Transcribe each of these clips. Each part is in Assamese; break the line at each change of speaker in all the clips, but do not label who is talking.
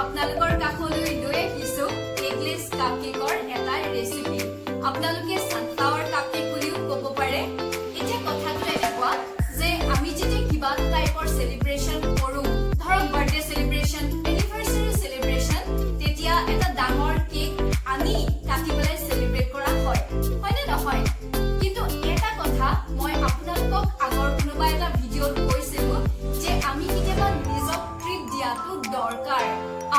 আপোনালোকৰ কাষলৈ লৈ আহিছো এগলেছ কাপকেকৰ এটা ৰেচিপি। আপোনালোকে সানফ্লাৱাৰ কাপকেক বুলিও ক'ব পাৰে। এতিয়া কথাটো এনেকুৱা যে আমি যেতিয়া কিবা টাইপৰ সেলিব্ৰেচন কৰো, ধৰক বাৰ্থডে সেলিব্ৰেচন, এনিভাৰ্সাৰী সেলিব্ৰেচন, তেতিয়া এটা ডাঙৰ কেক আনি কাটি পেলাই সেলিব্ৰেট কৰা হয়, হয়নে নহয়? কিন্তু এটা কথা মই আপোনালোকক আগৰ কোনোবা এটা ভিডিঅ'ত কৈছিলো যে আমি কেতিয়াবা নিজক ট্ৰিট দিয়াটো দৰকাৰ।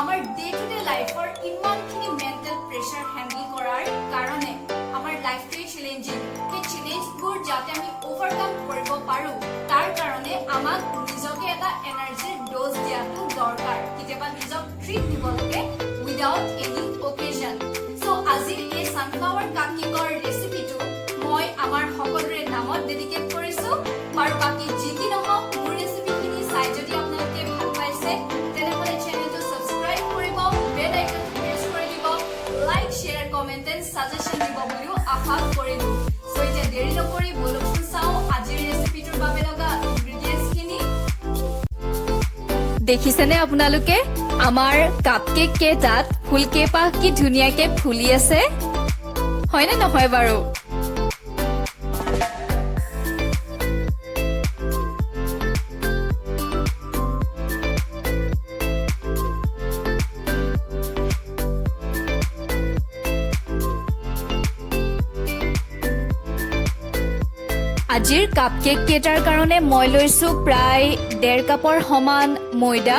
আমাৰ ডে টু ডে লাইফৰ ইমানখিনি মেণ্টেল প্ৰেছাৰ হেণ্ডেল কৰাৰ কাৰণে আমাৰ লাইফটোৱে চেলেঞ্জিং। সেই চেলেঞ্জবোৰ যাতে আমি অভাৰকাম কৰিব পাৰো, তাৰ কাৰণে আমাক নিজকে এটা এনাৰ্জিৰ ড'জ দিয়াটো দৰকাৰ। কেতিয়াবা নিজক ট্ৰিট দিব লাগে উইদাউট এনি অকেজন। চ' আজিৰ এই সানফ্লাৱাৰ কাপকেকৰ ৰেচিপিটো মই আমাৰ সকলোৰে নামত ডেডিকেট কৰিছো। আৰু বাকী যি কি নহওক, মোৰ ৰেচিপিখিনি চাই যদি আপোনালোকে ভাল পাইছে তেনেহ'লে চেনেলটো সাবস্ক্ৰাইব কৰিব, বেল আইকনটো প্ৰেছ কৰি দিব, লাইক, শ্বেয়াৰ, কমেণ্ট এণ্ড সাজেশ্যন দিব বুলিও আশা কৰিলো। চ' এতিয়া দেৰি নকৰি বলকচোন চাওঁ আজিৰ ৰেচিপিটোৰ বাবে লগা ইনগ্ৰিডিয়েণ্টছখিনি। দেখিছেনে আপোনালোকে আমাৰ কাপকেক কেইটাত ফুলকেইপাহ কি ধুনীয়াকে ফুলি আছে, হয়নে নহয় বাৰু? আজিৰ কাপকেক কেইটাৰ কাৰণে মই লৈছো প্ৰায় 1.5 কাপৰ সমান ময়দা।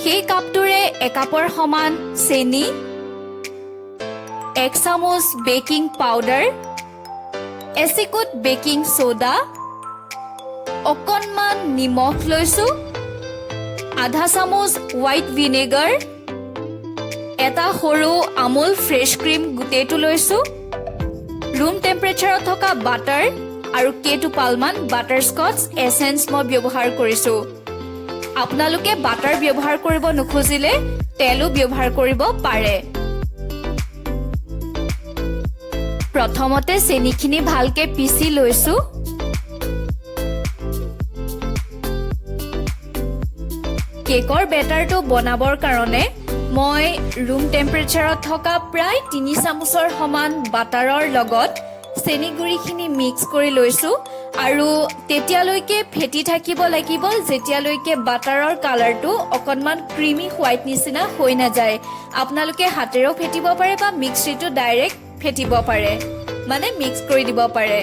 সেই কাপটোৰে 1 কাপৰ সমান চেনি, 1 চামুচ বেকিং পাউডাৰ, এচিকুট বেকিং সোডা, অকণমান নিমখ লৈছো, আধা চামুচ হোৱাইট ভিনেগাৰ, এটা সৰু আমুল ফ্ৰেছ ক্ৰীম গোটেইটো লৈছো, ৰুম টেম্পাৰেচাৰত থকা বাটাৰ আৰু কেইটোপালমান বাটাৰ স্কচ এছেন্স মই ব্যৱহাৰ কৰিছো। আপোনালোকে বাটাৰ ব্যৱহাৰ কৰিব নোখোজিলে তেলো ব্যৱহাৰ কৰিব পাৰে। প্ৰথমতে চেনিখিনি ভালকে পিচি লৈছো। কেকৰ বেটাৰটো বনাবৰ কাৰণে মই ৰুম টেম্পাৰেচাৰত থকা প্ৰায় 3 চামুচৰ সমান বাটাৰৰ লগত চেনি গুড়িখিনি মিক্স কৰি লৈছো আৰু তেতিয়ালৈকে ফেটি থাকিব লাগিব যেতিয়ালৈকে বাটাৰৰ কালাৰটো অকণমান ক্ৰিমি হোৱাইট নিচিনা হৈ নাযায়। আপোনালোকে হাতেৰেও ফেটিব পাৰে বা মিক্সিটো ডাইৰেক্ট ফেটিব পাৰে, মানে মিক্স কৰি দিব পাৰে।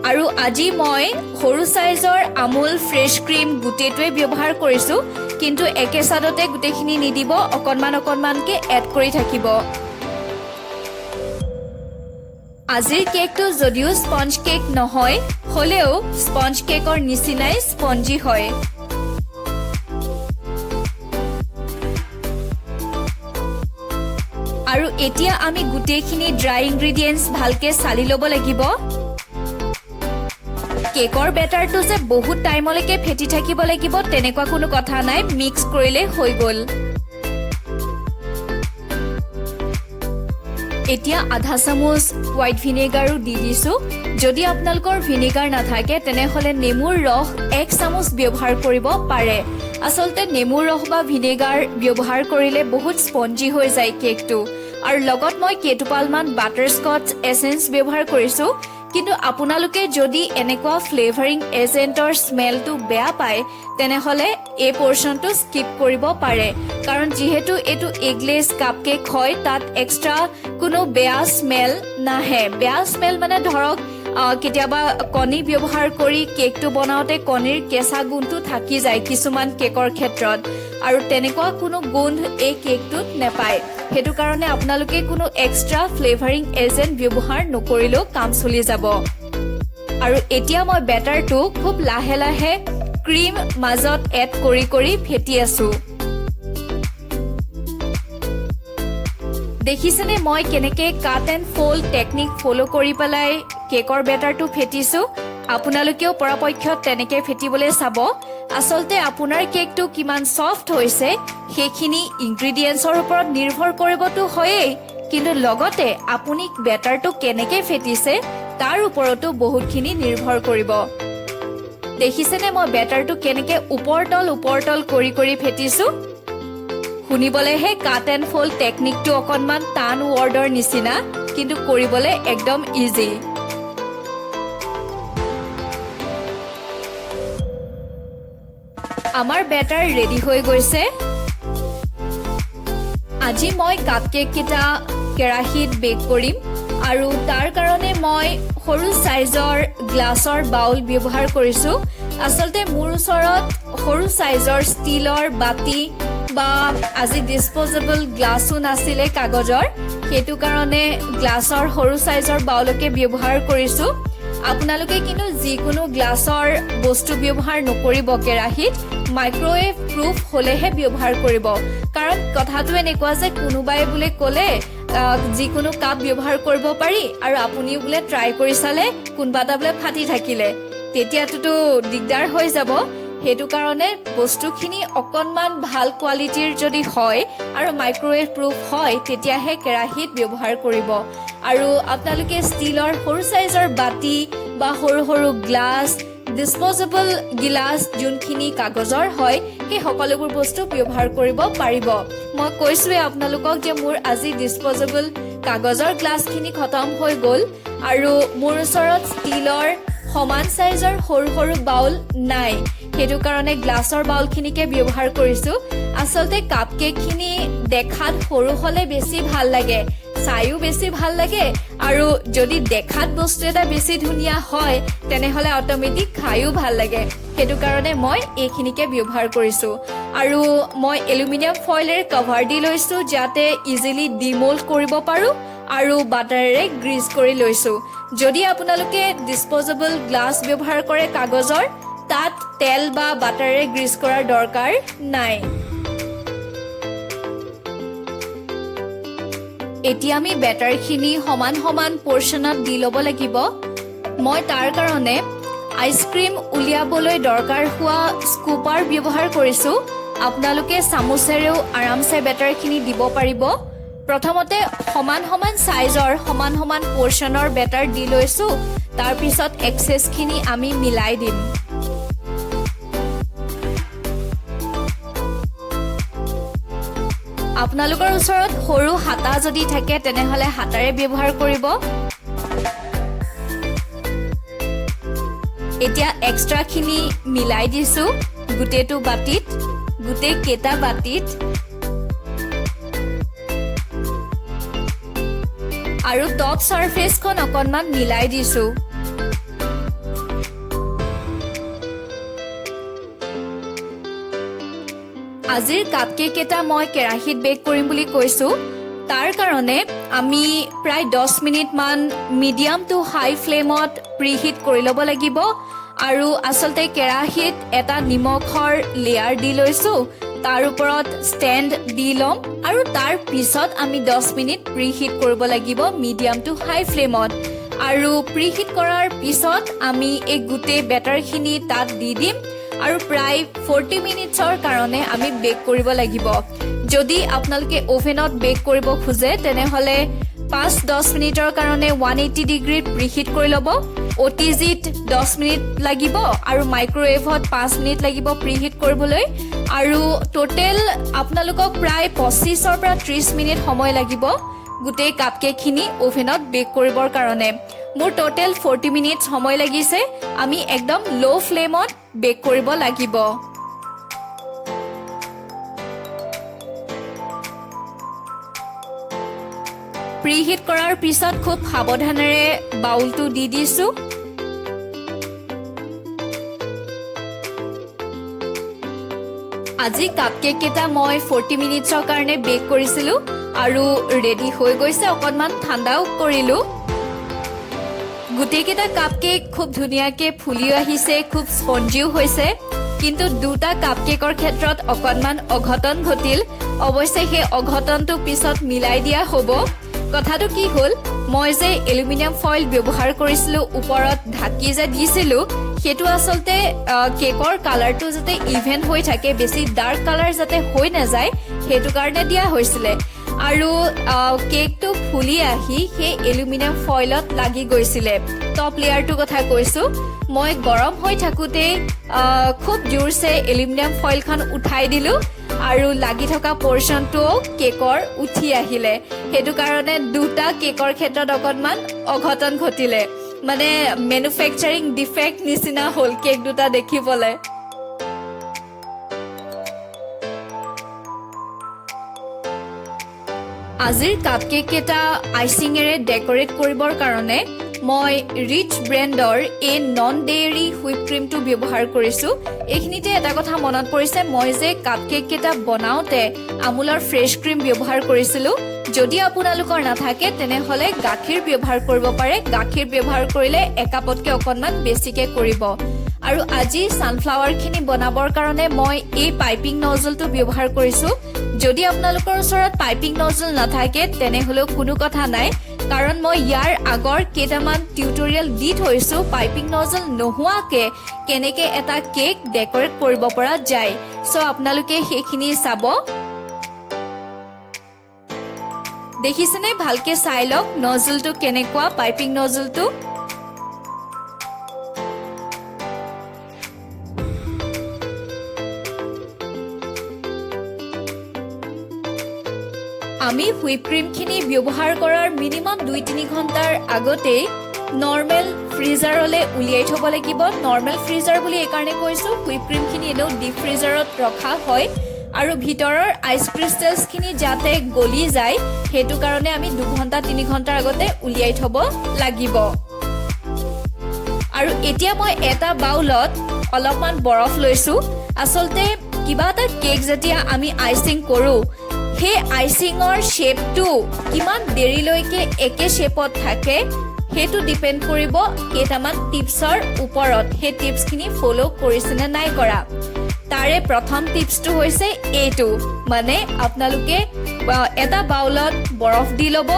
আৰু আজি মই সৰু সাইজৰ আমুল ফ্ৰেছ ক্ৰীম গোটেইটোৱে ব্যৱহাৰ কৰিছো, কিন্তু একে চাদতে গোটেইখিনি নিদিব, অকণমান অকণমানকে এড কৰি থাকিব। আজিৰ কেকটো যদিও স্পঞ্জ কেক নহয়, হ'লেও স্পঞ্জ কেকৰ নিচিনাই স্পঞ্জি হয়। আৰু এতিয়া আমি গোটেইখিনি ড্ৰাই ইনগ্ৰিডিয়েণ্টছ ভালকে চালি ল'ব লাগিব। কেকৰ বেটাৰটো যে বহুত টাইমলৈকে ফেটি থাকিব লাগিব তেনেকুৱা কোনো কথা নাই, মিক্স কৰিলে হৈ গ'ল। এতিয়া আধা চামুচ হোৱাইট ভিনেগাৰো দি দিছো। যদি আপোনালোকৰ ভিনেগাৰ নাথাকে তেনেহ'লে নেমুৰ ৰস 1 চামুচ ব্যৱহাৰ কৰিব পাৰে। আচলতে নেমুৰ ৰস বা ভিনেগাৰ ব্যৱহাৰ কৰিলে বহুত স্পঞ্জি হৈ যায় কেকটো। আৰু লগত মই কেইটোপালমান বাটাৰ স্কচ এছেন্স ব্যৱহাৰ কৰিছো। কিন্তু আপোনালোকে যদি এনেকুৱা ফ্লেভাৰিং এজেন্টৰ স্মেলটো বেয়া পায় তেনেহ'লে এই পৰ্চনটো স্কিপ কৰিব পাৰে, কাৰণ যিহেতু এইটো এগলেছ কাপকেক হয় তাত এক্সট্ৰা কোনো বেয়া স্মেল নাহে। বেয়া স্মেল মানে ধৰক কেতিয়াবা কণী ব্যৱহাৰ কৰি কেকটো বনাওঁতে কণীৰ কেঁচা গোন্ধটো থাকি যায় কিছুমান কেকৰ ক্ষেত্ৰত, আৰু তেনেকুৱা কোনো গোন্ধ এই কেকটোত নেপায়। সেইটো কাৰণে আপোনালোকে কোনো এক্সট্ৰা ফ্লেভাৰিং এজেন্ট ব্যৱহাৰ নকৰিলেও কাম চলি যাব। আৰু এতিয়া মই বেটাৰটো খুব লাহে লাহে ক্ৰীম মাজত এড কৰি কৰি ফেটি আছো। দেখিছেনে মই কেনেকে cut and fold technique follow' কৰি পেলাই কেকৰ বেটাৰটো ফেটিছো? আপোনালোকেও পৰাপক্ষত তেনেকে ফেটিবলৈ চাব। আচলতে আপোনাৰ কেকটো কিমান সফ্ট হৈছে সেইখিনি ইনগ্ৰিডিয়েণ্টছৰ ওপৰত নিৰ্ভৰ কৰিবতো হয়েই, কিন্তু লগতে আপুনি বেটাৰটো কেনেকে ফেটিছে তাৰ ওপৰতো বহুতখিনি নিৰ্ভৰ কৰিব। দেখিছেনে মই বেটাৰটো কেনেকৈ ওপৰতল কৰি ফেটিছোঁ শুনিবলৈহে কাট এণ্ড ফল্ড টেকনিকটো অকণমান টান ৱৰ্ডৰ নিচিনা কিন্তু কৰিবলৈ একদম ইজি আমাৰ বেটাৰ ৰেডি হৈ গৈছে আজি মই কাপকেক কেইটা কেৰাহীত বেক কৰিম আৰু তাৰ কাৰণে মই সৰু সাইজৰ গ্লাছৰ বাউল ব্যৱহাৰ কৰিছো আসলতে মোৰ ওচৰত সৰু সাইজৰ ষ্টিলৰ বাটি বা আজি ডিসপোজেবল গ্লাছো নাছিলে কাগজৰ হেতু কাৰণে গ্লাছৰ সৰু সাইজৰ বাউলকে ব্যৱহাৰ কৰিছো আপোনালোকে কিন্তু যিকোনো গ্লাছৰ বস্তু ব্যৱহাৰ নকৰিব কেৰাহীত মাইক্ৰৱেভ প্ৰুফ হলেহে ব্যৱহাৰ কৰিব কাৰণ কথাটো এনেকুৱা যে কোনোবাই বোলে ক'লে যিকোনো কাপ ব্যৱহাৰ কৰিব পাৰি আৰু আপুনি বোলে ট্ৰাই কৰি চালে কোনবাটা বোলে ফাটি থাকিলে তেতিয়াটো দিগদাৰ হৈ যাব হেতু কাৰণে বস্তুখিনি অকনমান ভাল কোৱালিটিৰ যদি হয় আৰু মাইক্ৰৱেভ প্ৰুফ হয় তেতিয়াহে কেৰাহীত ব্যৱহাৰ কৰিব আৰু আপোনালোকে ষ্টিলৰ সৰু সাইজৰ বাটি বা সৰু গ্লাছ ডিসপোজেবল গ্লাছ যোনখিনি কাগজৰ হয় সেই সকলোবোৰ বস্তু ব্যৱহাৰ কৰিব পাৰিব মই কৈছোৱে আপোনালোকক যে মোৰ আজি ডিসপোজেবল কাগজৰ গ্লাছখিনি খতম হৈ গ'ল আৰু মোৰ ওচৰত ষ্টিলৰ সমান সাইজৰ সৰু বাউল নাই হেতু কাৰণে গ্লাছৰ বাউলখিনিকে ব্যৱহাৰ কৰিছো আসলতে কাপকেকখিনি দেখাত সৰু হলে বেছি ভাল লাগে চাইও বেছি ভাল লাগে আৰু যদি দেখাত বস্তু এটা বেছি ধুনিয়া হয় তেনেহলে অটোমেটিক খাইও ভাল লাগে হেতু কাৰণে মই এইখিনিকে ব্যৱহাৰ কৰিছো আৰু মই এলুমিনিয়াম ফয়েলৰ কভাৰ দি লৈছো যাতে ইজিলি ডিমোল্ড কৰিব পাৰো আৰু বাটাৰেৰে গ্ৰীজ কৰি লৈছো যদি আপোনালোকে ডিসপোজেবল গ্লাছ ব্যৱহাৰ কৰে কাগজৰ তাত তেল বা বাটাৰেৰে গ্ৰীজ কৰাৰ দৰকাৰ নাই এতিয়া আমি বেটাৰখিনি সমান পৰ্চনত দি ল'ব লাগিব মই তাৰ কাৰণে আইচক্ৰীম উলিয়াবলৈ দৰকাৰ হোৱা স্কুপাৰ ব্যৱহাৰ কৰিছো আপোনালোকে চামুচেৰেও আৰামছে বেটাৰখিনি দিব পাৰিব প্ৰথমতে সমান সাইজৰ সমান পৰ্চনৰ বেটাৰ দি লৈছো তাৰ পিছত এক্সেছখিনি আমি মিলাই দিম আপোনালোকৰ ওচৰত সৰু হাতা যদি থাকে তেনেহলে হাতাৰে ব্যৱহাৰ কৰিব এতিয়া এক্সট্ৰাখিনি মিলাই দিছো গুটেটো বাটিত গুটে কেটা বাটিত আৰু টপ সাৰফেসখন অকনমান মিলাই দিছো আজিৰ কাপকেক এটা মই কেৰাহীত বেক কৰিম বুলি কৈছো তাৰ কাৰণে আমি প্ৰায় 10 মিনিট মান মিডিয়াম টু হাই ফ্লেমত প্ৰিহিট কৰি ল'ব লাগিব আৰু আসলতে কেৰাহীত এটা নিমখৰ লেয়াৰ দি লৈছো তাৰ ওপৰত ষ্টেণ্ড দি লম আৰু তাৰ পিছত আমি 10 মিনিট প্ৰিহিট কৰিব লাগিব মিডিয়াম টু হাই ফ্লেমত আৰু প্ৰিহিট কৰাৰ পিছত আমি এই গুটে বেটাৰখিনি তাত দি দিম আৰু প্ৰায় 40 মিনিটৰ কাৰণে আমি বেক কৰিব লাগিব যদি আপোনালোকে ওভেনত বেক কৰিব খোজে তেনেহলে 5-10 মিনিটৰ কাৰণে 180 ডিগ্ৰীত প্ৰিহিট কৰি ল'ব OTGত 10 মিনিট লাগিব আৰু মাইক্ৰৱেভত 5 মিনিট লাগিব প্ৰিহিট কৰিবলৈ আৰু টোটেল আপোনালোকক প্ৰায় 25 পৰা 30 মিনিট সময় লাগিব গুটেই কাপকেকখিনি ওভেনত বেক কৰিবৰ কাৰণে মোৰ টোটেল 40 মিনিট সময় লাগিছে আমি একদম লো ফ্লেমত বেক কৰিব লাগিব প্ৰিহিট কৰাৰ পিছত খুব সাৱধানেৰে বাউলটো দি দিছো আজি কাপকেক এটা মই 40 মিনিটৰ কাৰণে বেক কৰিছিলো আৰু ৰেডি হৈ গৈছে অকনমান ঠাণ্ডাও কৰিলো গুটেকেটা কাপকেক খুব ধুনিয়াকে ফুলি আহিছে খুব স্পঞ্জিও হৈছে কিন্তু দুটা কাপকেকৰ ক্ষেত্ৰত অকনমান অঘটন ঘটিল অৱশ্যে সেই অঘটনটো পিছত মিলাই দিয়া হ'ব কথাটো কি হ'ল মই যে এলুমিনিয়াম ফয়েল ব্যৱহাৰ কৰিছিলো ওপৰত ঢাকি যে দিছিলো হেতু আসলতে কেকৰ কালাৰটো যাতে ইভেন হৈ থাকে বেছি ডাৰ্ক কালাৰ যাতে হৈ না যায় হেতু কাৰণে দিয়া হৈছিলে আৰু কেকটো ফুলি আহি সেই এলুমিনিয়াম ফইলত লাগি গৈছিলে টপ লেয়াৰটোৰ কথা কৈছোঁ মই গৰম হৈ থাকোঁতে খুব জোৰছে এলুমিনিয়াম ফইলখন উঠাই দিলোঁ আৰু লাগি থকা পৰ্চনটো কেকৰ উঠি আহিলে সেইটো কাৰণে দুটা কেকৰ ক্ষেত্ৰত অকণমান অঘটন ঘটিলে মানে মেনুফেকচাৰিং ডিফেক্ট নিচিনা হ'ল কেক দুটা দেখিবলৈ আজিৰ কাপ কেক কেইটা আইচিঙেৰে ডেকৰেট কৰিবৰ কাৰণে মই ৰিচ ব্ৰেণ্ডৰ এই নন ডেইৰী হুইপ ক্ৰীমটো ব্যৱহাৰ কৰিছোঁ এইখিনিতে এটা কথা মনত পৰিছে মই যে কাপ কেক কেইটা বনাওঁতে আমুলৰ ফ্ৰেছ ক্ৰীম ব্যৱহাৰ কৰিছিলোঁ যদি আপোনালোকৰ নাথাকে তেনেহ'লে গাখীৰ ব্যৱহাৰ কৰিব পাৰে গাখীৰ ব্যৱহাৰ কৰিলে একাপতকৈ অকণমান বেছিকৈ কৰিব আৰু আজি ছানফ্লাৱাৰখিনি বনাবৰ কাৰণে মই এই পাইপিং নজলটো ব্যৱহাৰ কৰিছোঁ যদি আপোনালোকৰ ওচৰত পাইপিং নজল নাথাকে তেনেহ'লেও কোনো কথা নাই কাৰণ মই ইয়াৰ আগৰ কেইটামান টিউটৰিয়েল দি থৈছোঁ পাইপিং নজল নোহোৱাকৈ কেনেকৈ এটা কেক ডেকৰেট কৰিব পৰা যায় চ' আপোনালোকে সেইখিনি চাব দেখিছেনে ভালকৈ চাই লওক নজলটো কেনেকুৱা পাইপিং নজলটো আমি হুইপ ক্ৰীমখিনি ব্যৱহাৰ কৰাৰ মিনিমাম 2-3 ঘণ্টাৰ আগতেই নৰ্মেল ফ্ৰিজাৰলৈ উলিয়াই থ'ব লাগিব নৰ্মেল ফ্ৰিজাৰ বুলি এইকাৰণে কৈছোঁ হুইপ ক্ৰীমখিনি এনেও ডিপ ফ্ৰিজাৰত ৰখা হয় আৰু ভিতৰৰ আইচ ক্ৰিষ্টেলছখিনি যাতে গলি যায় সেইটো কাৰণে আমি 2-3 ঘণ্টাৰ আগতে উলিয়াই থ'ব লাগিব আৰু এতিয়া মই এটা বাউলত অলপমান বৰফ লৈছোঁ আচলতে কিবা এটা কেক যেতিয়া আমি আইচিং কৰোঁ সেই আইচিঙৰ শ্বেপটো কিমান দেৰিলৈকে একে শ্বেপত থাকে সেইটো ডিপেণ্ড কৰিব কেইটামান টিপছৰ ওপৰত সেই টিপছখিনি ফ'ল' কৰিছেনে নাই কৰা তাৰে প্ৰথম টিপছটো হৈছে এইটো মানে আপোনালোকে এটা বাউলত বৰফ দি ল'ব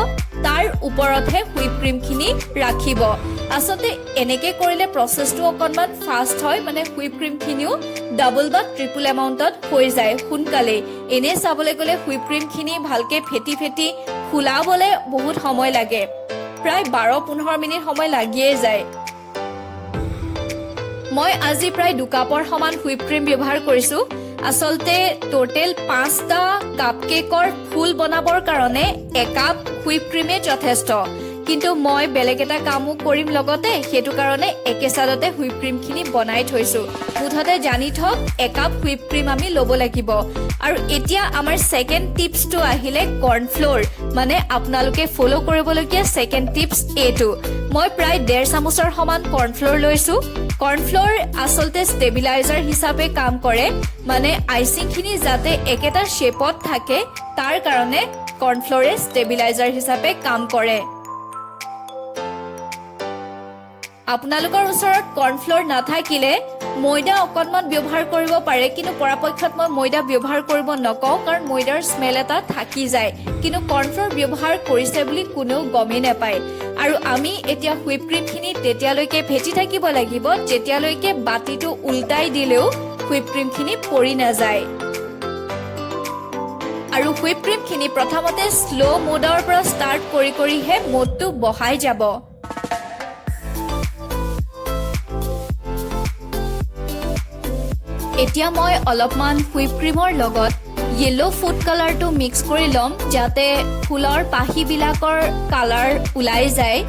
তাৰ ওপৰতহে হুইপ ক্ৰীমখিনি ৰাখিব আচলতে এনেকৈ কৰিলে প্ৰচেছটো অকণমান ফাষ্ট হয় মানে হুইপ ক্ৰীমখিনিও ডাবল বা ট্ৰিপল এমাউণ্টত হৈ যায় সোনকালেই এনেই চাবলৈ গ'লে হুইপ ক্ৰীমখিনি ভালকৈ ফেটি ফেটি ফুলাবলৈ বহুত সময় লাগে প্ৰায় 12-15 মিনিট সময় লাগিয়ে যায় মই আজি প্ৰায় 2 কাপৰ সমান হুইপ ক্ৰীম ব্যৱহাৰ কৰিছোঁ আচলতে টোটেল 5টা কাপ কেকৰ ফুল বনাবৰ কাৰণে 1 কাপ হুইপ ক্ৰীমেই যথেষ্ট কিন্তু মই বেলেগ এটা কামো কৰিম লগতে সেইটো কাৰণে একেচালতে হুইপ ক্ৰীমখিনি বনাই থৈছোঁ মুঠতে জানি থওক 1 কাপ হুইপ ক্ৰীম আমি ল'ব লাগিব আৰু এতিয়া আমাৰ ছেকেণ্ড টিপছটো আহিলে কৰ্ণফ্ল'ৰ মানে আপোনালোকে ফ'ল' কৰিবলগীয়া ছেকেণ্ড টিপছ এইটো মই প্ৰায় 1.5 চামুচৰ সমান কৰ্ণফ্ল'ৰ লৈছোঁ কৰ্ণফ্ল'ৰ আচলতে ষ্টেবিলাইজাৰ হিচাপে কাম কৰে মানে আইচিংখিনি যাতে একেটা শ্বেপত থাকে তাৰ কাৰণে কৰ্ণফ্ল'ৰে ষ্টেবিলাইজাৰ হিচাপে কাম কৰে আপোনালোকৰ ওচৰত কৰ্ণফ্ল'ৰ নাথাকিলে ময়দা অকণমান ব্যৱহাৰ কৰিব পাৰে কিন্তু পৰাপক্ষত মই ময়দা ব্যৱহাৰ কৰিব নকওঁ কাৰণ ময়দাৰ স্মেল এটা থাকি যায় কিন্তু কৰ্ণফ্ল'ৰ ব্যৱহাৰ কৰিছে বুলি কোনেও গমেই নাপায় আৰু আমি এতিয়া হুইপ ক্ৰীমখিনি তেতিয়ালৈকে ফেটি থাকিব লাগিব যেতিয়ালৈকে বাতিটো উল্টাই দিলেও হুইপ ক্ৰীমখিনি পৰি নাযায় আৰু হুইপ ক্ৰীমখিনি প্ৰথমতে শ্ল' মোডৰ পৰা ষ্টাৰ্ট কৰি কৰিহে মোডটো বঢ়াই যাব এতিয়া মই অলপমান হুইপ ক্ৰীমৰ লগত য়েলো ফুড কালাৰটো মিক্স কৰি ল'ম যাতে ফুলৰ পাহিবিলাকৰ কালাৰ ওলাই যায়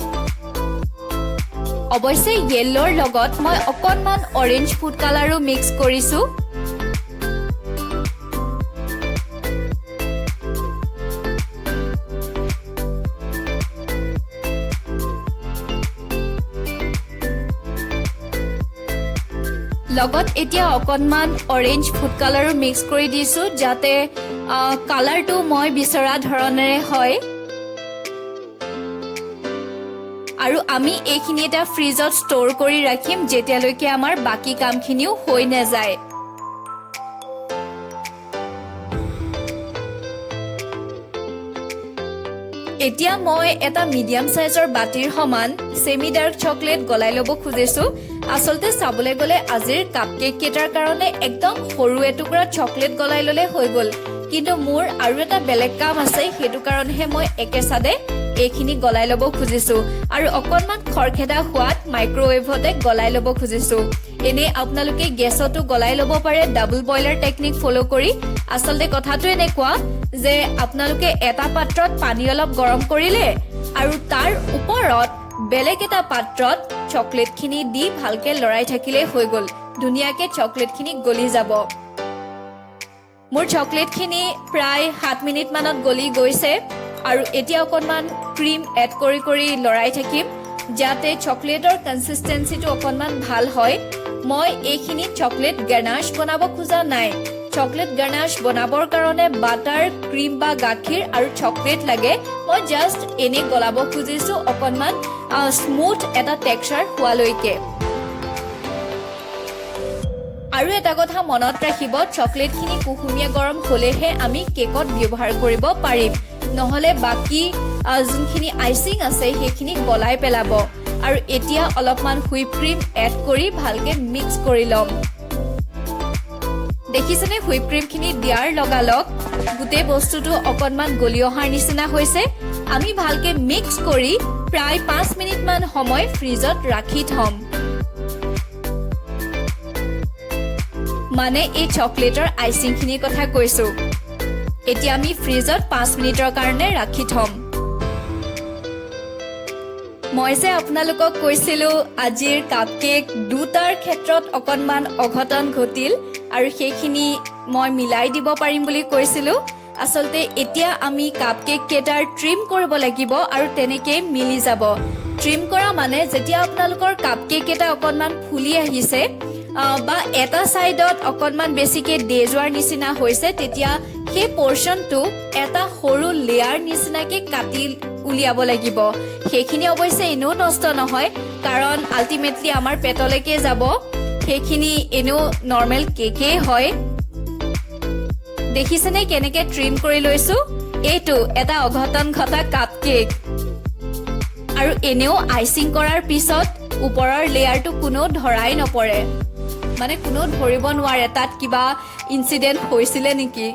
অৱশ্যে য়েল্লোৰ লগত মই অকণমান অৰেঞ্জ ফুড কালাৰো মিক্স কৰিছোঁ লগত এতিয়া অকণমান অৰেঞ্জ ফুড কালাৰো মিক্স কৰি দিছোঁ যাতে কালাৰটো মই বিচৰা ধৰণেৰে হয় আৰু আমি এইখিনি এটা ফ্ৰিজত ষ্ট'ৰ কৰি ৰাখিম যেতিয়ালৈকে আমাৰ বাকী কামখিনিও হৈ নাযায় এতিয়া মই এটা মিডিয়াম সাইজৰ বাটিৰ সমান সেমি ডাৰ্ক চকলেট গলাই ল'ব খুজিছোঁ আচলতে চাবলৈ গ'লে আজিৰ কাপকেক কেটাৰ কাৰণে একদম সৰু এটুকুৰা চকলেট গলাই ল'লে হৈ গ'ল কিন্তু মোৰ আৰু এটা বেলেগ কাম আছে, সেইটো কাৰণেহে মই একেচাদে এইখিনি গলাই ল'ব খুজিছো আৰু অকণমান খৰখেদা হোৱাত মাইক্ৰৱেভতে গলাই ল'ব খুজিছো। এনে আপোনালোকে গেছতো গলাই ল'ব পাৰে ডাবল বইলাৰ টেকনিক ফলো কৰি। আচলতে কথাটো এনেকুৱা যে আপোনালোকে এটা পাত্ৰত পানী অলপ গৰম কৰিলে আৰু তাৰ ওপৰত বেলেগ এটা পাত্ৰত চকলেটখিনি দি ভালকে লৰাই থাকিলে হৈ গ'ল, ধুনীয়াকে চকলেটখিনি গলি যাব। মোৰ চকলেটখিনি প্ৰায় 7 মিনিট মানত গলি গৈছে আৰু এতিয়া অকণমান ক্ৰীম এড কৰি কৰি লৰাই থাকিম যাতে চকলেটৰ কনসিস্টেন্সিটো অকণমান ভাল হয়। মই এইখিনি চকলেট গানাশ বনাব খোজা নাই। চকলেট গানাশ বনাবৰ কাৰণে বাটাৰ, ক্ৰীম বা গাখীৰ আৰু চকলেট লাগে। মই জাষ্ট এনে গলাব খুজিছো অকণমান স্মুথ এটা টেক্সচাৰ হোৱালৈকে। আৰু এটা কথা মনত ৰাখিব, চকলেটখিনি কুহুমীয়া গৰম হ'লেহে আমি কেকত ব্যৱহাৰ কৰিব পাৰিম, নহ'লে বাকী যোনখিনি আইচিং আছে সেইখিনি গলাই পেলাব। আৰু এতিয়া অলপমান হুইপ ক্ৰীম এড কৰি ভালকে মিক্স কৰি ল'ম। দেখিছেনে হুইপ ক্ৰীমখিনি দিয়াৰ লগালগ গোটেই বস্তুটো অকণমান গলি অহাৰ নিচিনা হৈছে। আমি ভালকে মিক্স কৰি প্ৰায় 5 মিনিট মান সময় ফ্ৰিজত ৰাখি থম। মানে এই চকলেটৰ আইচিংখিনিৰ কথা কৈছো। এতিয়া আমি ফ্ৰিজত 5 মিনিটৰ কাৰণে ৰাখি থম। মই যে আপোনালোকক কৈছিলো আজিৰ কাপকেক দুটাৰ ক্ষেত্ৰত অকণমান অঘটন ঘটিল আৰু সেইখিনি মই মিলাই দিব পাৰিম বুলি কৈছিলো। আচলতে এতিয়া আমি কাপকেক কেইটাৰ ট্ৰিম কৰিব লাগিব আৰু তেনেকৈ মিলি যাব। ট্ৰিম কৰা মানে যেতিয়া আপোনালোকৰ কাপকেক কেইটা অকণমান ফুলি আহিছে বা এটা সাইডত অকণমান বেছিকে দে যোৱাৰ নিচিনা হৈছে, তেতিয়া সেই পৰ্চনটো এটা সৰু লেয়াৰ নিচিনাকে কাটি উলিয়াব লাগিব। সেইখিনি অৱশ্যে এনেও নষ্ট নহয়, কাৰণ আল্টিমেটলি আমাৰ পেটলৈকে যাব। সেইখিনি এনেও নৰ্মেল কেকেই হয়। দেখিছেনে কেনেকে ট্ৰিম কৰি লৈছো? এইটো এটা অঘটন ঘটা কাপকেক। আৰু এনেও আইচিং কৰাৰ পিছত ওপৰৰ লেয়াৰটো কোনো ধৰাই নপৰে, মানে কোনো ধৰিব নোৱাৰে তাত কিবা ইনচিডেণ্ট হৈছিলে নেকি।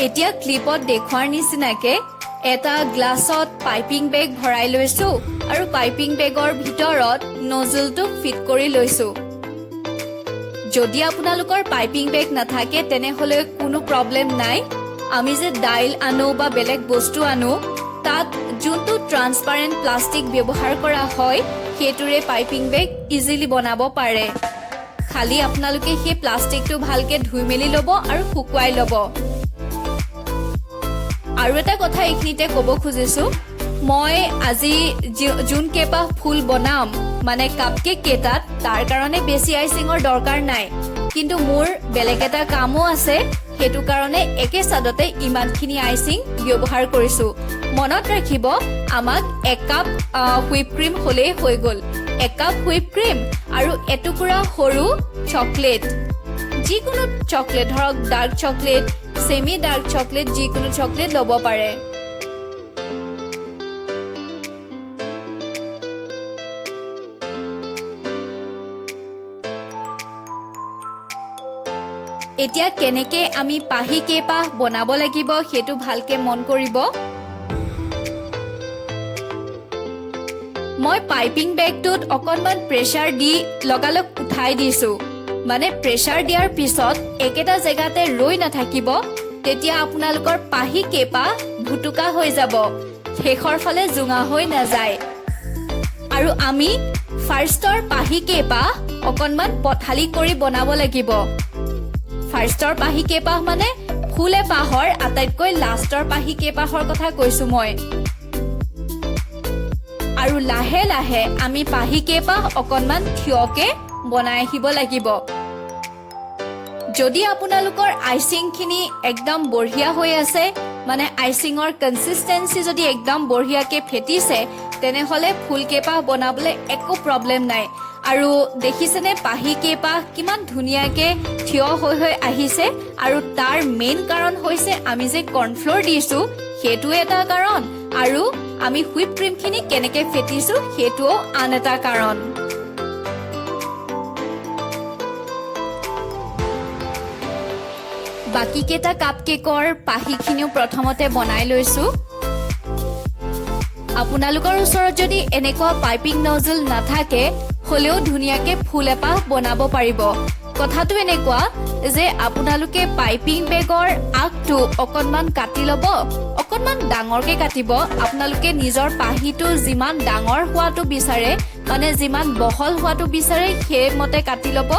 এতিয়া ক্লিপত দেখুৱাৰ নিচিনাকে এটা গ্লাছত পাইপিং বেগ ভৰাই লৈছো আৰু পাইপিং বেগৰ ভিতৰত নজলটো ফিট কৰি লৈছো। যদি আপোনালোকৰ পাইপিং বেগ নাথাকে তেনেহলে কোনো প্ৰব্লেম নাই। আমি যে দাইল আনো বা বেলেগ বস্তু আনো তাত যোনটো ট্ৰান্সপাৰেণ্ট প্লাষ্টিক ব্যৱহাৰ কৰা হয় সেইটোৰে পাইপিং বেগ ইজিলি বনাব পাৰে। খালি আপোনালোকে সেই প্লাষ্টিকটো ভালকে ধুই মেলি ল'ব আৰু শুকুৱাই ল'ব। আৰু এটা কথা এইখিনিতে ক'ব খুজিছো, মই আজি যোন কেইপাহ ফুল বনাম মানে কাপকেক কেইটাত তাৰ কাৰণে বেছি আইচিঙৰ দৰকাৰ নাই, কিন্তু মোৰ বেলেগ এটা কামো আছে, সেইটো কাৰণে একে চাদতে ইমানখিনি আইচিং ব্যৱহাৰ কৰিছো। মনত ৰাখিব আমাক 1 কাপ হুইপ ক্ৰীম হ'লেই হৈ গ'ল। 1 কাপ হুইপ ক্ৰীম আৰু এটুকুৰা সৰু চকলেট, যিকোনো চকলেট, ধৰক dark chocolate, semi dark chocolate, যিকোনো চকলেট ল'ব পাৰে। এতিয়া কেনেকে আমি পাহি কেইপাহ বনাব লাগিব সেইটো ভালকে মন কৰিব। মই পাইপিং বেগটোত অকণমান প্ৰেছাৰ দি লগালগ উঠাই দিছো। মানে প্ৰেছাৰ দিয়াৰ পিছত একেটা জেগাতে ৰৈ নাথাকিব, তেতিয়া আপোনালোকৰ পাহি কেইপাহ ভুটুকা হৈ যাব, শেষৰ ফালে জোঙা হৈ নাযায়। আৰু আমি ফাৰ্ষ্টৰ পাহি কেইপাহ অকণমান পথালি কৰি বনাব লাগিব। ফাৰ্ষ্টৰ পাহি কেইপাহ মানে ফুল এপাহৰ আটাইতকৈ লাষ্টৰ পাহি কেইপাহৰ কথা কৈছো মই। আৰু লাহে লাহে আমি পাহি কেইপাহ অকণমান থিয়কে বনাই আহিব লাগিব। যদি আপোনালোকৰ আইচিংখিনি একদম বঢ়িয়া হৈ আছে, মানে আইচিঙৰ কনসিস্টেন্সি যদি একদম বঢ়িয়াকে ফেটিছে, তেনেহলে ফুল কেইপাহ বনাবলৈ একো প্ৰব্লেম নাই। আৰু দেখিছেনে পাহি কেইপাহ কিমান ধুনীয়াকে থিয় হৈ হৈ আহিছে, আৰু তাৰ মেইন কাৰণ হৈছে আমি যে কৰ্ণফ্ল'ৰ দিছো, সেইটো এটা কাৰণ, আৰু আমি হুইপ ক্ৰীমখিনি কেনেকৈ ফেটিছো সেইটোও আন এটা কাৰণ। বাকী কেইটা কাপকেকৰ পাহিখিনিও প্ৰথমতে বনাই লৈছো। আপোনালোকৰ ওচৰত যদি এনেকুৱা পাইপিং নজল নাথাকে হলেও ধুনীয়াকে ফুল এপাহ বনাব পাৰিব। কথাটো এনেকুৱা যে আপোনালোকে পাইপিং বেগৰ আগটো অকণমান কাটি ল'ব, অকণমান ডাঙৰকে কাটিব। আপোনালোকে নিজৰ পাহিটো যিমান ডাঙৰ হোৱাটো বিচাৰে মানে যিমান বহল হোৱাটো বিচাৰে সেইমতে কাটি ল'ব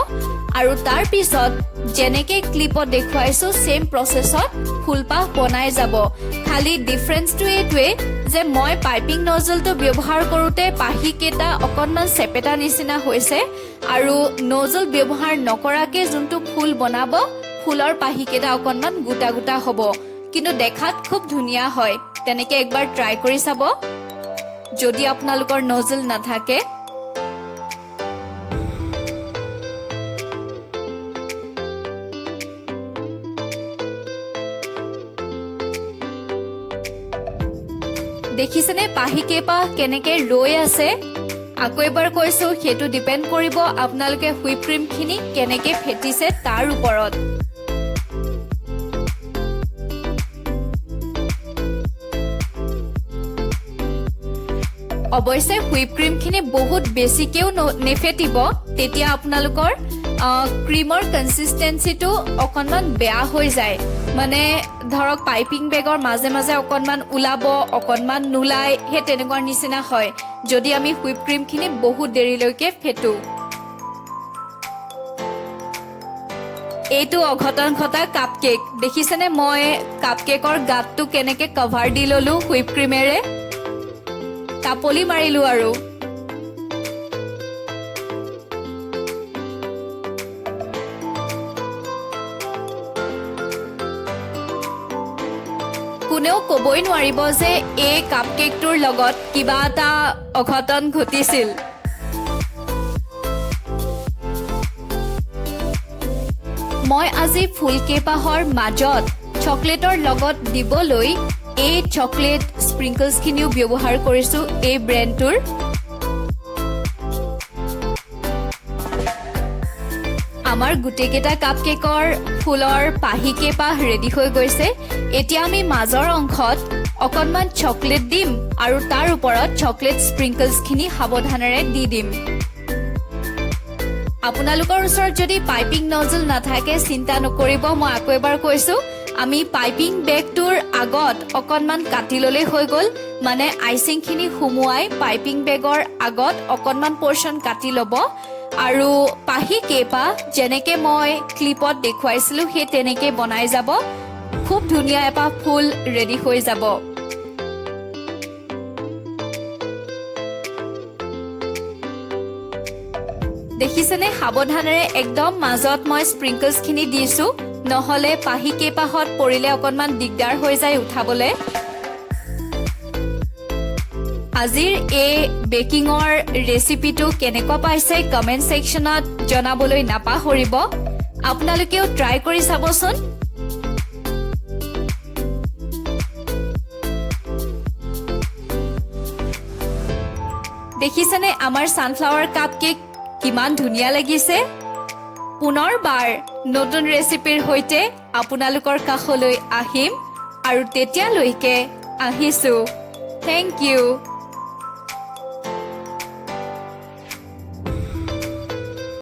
আৰু তাৰ পিছত যেনেকে ক্লিপত দেখুৱাইছো সেম প্ৰচেছত ফুলপাহ বনাই যাব। খালি ডিফাৰেন্সটো এইটোৱে যে মই পাইপিং নজলটো ব্যৱহাৰ কৰোঁতে পাহিকেইটা অকণমান চেপেটা নিচিনা হৈছে আৰু নজল ব্যৱহাৰ নকৰাকে যোনটো ফুল বনাব ফুলৰ পাহিকেইটা অকণমান গোটা গোটা হ'ব, কিন্তু দেখাত খুব ধুনীয়া হয়। তেনেকে একবাৰ ট্ৰাই কৰি চাব যদি আপোনালোকৰ নজল নাথাকে। দেখিছেনে পাহি কেইপাহ কেনেকে ৰৈ আছে? আকৌ এবাৰ কৈছো সেইটো ডিপেণ্ড কৰিব আপোনালোকে হুইপ ক্ৰীমখিনি কেনেকে ফেটিছে তাৰ ওপৰত। অৱশ্যে হুইপ ক্ৰীমখিনি বহুত বেছিকেও নেফেটিব, তেতিয়া আপোনালোকৰ ক্ৰীমৰ কনচিষ্টেঞ্চিটো অকণমান বেয়া হৈ যায়। মানে ধৰক পাইপিং বেগৰ মাজে মাজে অকণমান ওলাব, অকণমান নোলাই, সেই তেনেকুৱা নিচিনা হয় যদি আমি হুইপ ক্ৰীমখিনি বহুত দেৰিলৈকে ফেটো। এইটো অঘটন ঘটা কাপকেক। দেখিছেনে মই কাপকেকৰ গাতটো কেনেকে কভাৰ দি ললো হুইপ ক্ৰীমেৰে, কাপলি মাৰিলো আৰু। কোনেও ক'বই নোৱাৰিব যে এই কাপকেকটোৰ লগত কিবা এটা অঘটন ঘটিছিল। মই আজি ফুলকেইপাহৰ মাজত চকলেটৰ লগত দিবলৈ এই চকলেট স্প্ৰিংকলছখিনিও ব্যৱহাৰ কৰিছো এই ব্ৰেণ্ডটোৰ। আমাৰ গোটেইকেইটা কাপকেকৰ ফুলৰ পাহি কেইপাহ ৰেডি হৈ গৈছে। এতিয়া আমি মাজৰ অংশত অকণমান চকলেট দিম আৰু তাৰ ওপৰত চকলেট স্প্ৰিংকলছখিনি সাৱধানেৰে দি দিম। আপোনালোকৰ ওচৰত যদি পাইপিং নজল নাথাকে চিন্তা নকৰিব, মই আকৌ এবাৰ কৈছো আমি পাইপিং বেগটোৰ আগত অকণমান কাটি ল'লেই হৈ গ'ল। মানে আইচিংখিনি সুমুৱাই পাইপিং বেগৰ আগত অকণমান পৰ্চন কাটি ল'ব আৰু পাহি কেইপাহ যেনেকে মই ক্লিপত দেখুৱাইছিলো সেই তেনেকে বনাই যাব। খুব ধুনীয়া এপাহ ফুল ৰেডি হৈ যাব। দেখিছেনে সাৱধানেৰে একদম মাজত মই স্প্ৰিংকলছখিনি দিছো, নহলে পাহি কেইপাহত পৰিলে অকণমান দিগদাৰ হৈ যায় উঠাবলে। আজিৰ এই বেকিঙৰ ৰেচিপিটো কেনেকুৱা পাইছে কমেণ্ট ছেকশ্যনত জনাবলৈ নাপাহৰিব। আপোনালোকেও ট্ৰাই কৰি চাবচোন। দেখিছেনে আমাৰ ছানফ্লাৱাৰ কাপকেক কিমান ধুনীয়া লাগিছে? পুনৰবাৰ নতুন ৰেচিপিৰ সৈতে আপোনালোকৰ কাষলৈ আহিম আৰু তেতিয়ালৈকে আহিছো। Thank U.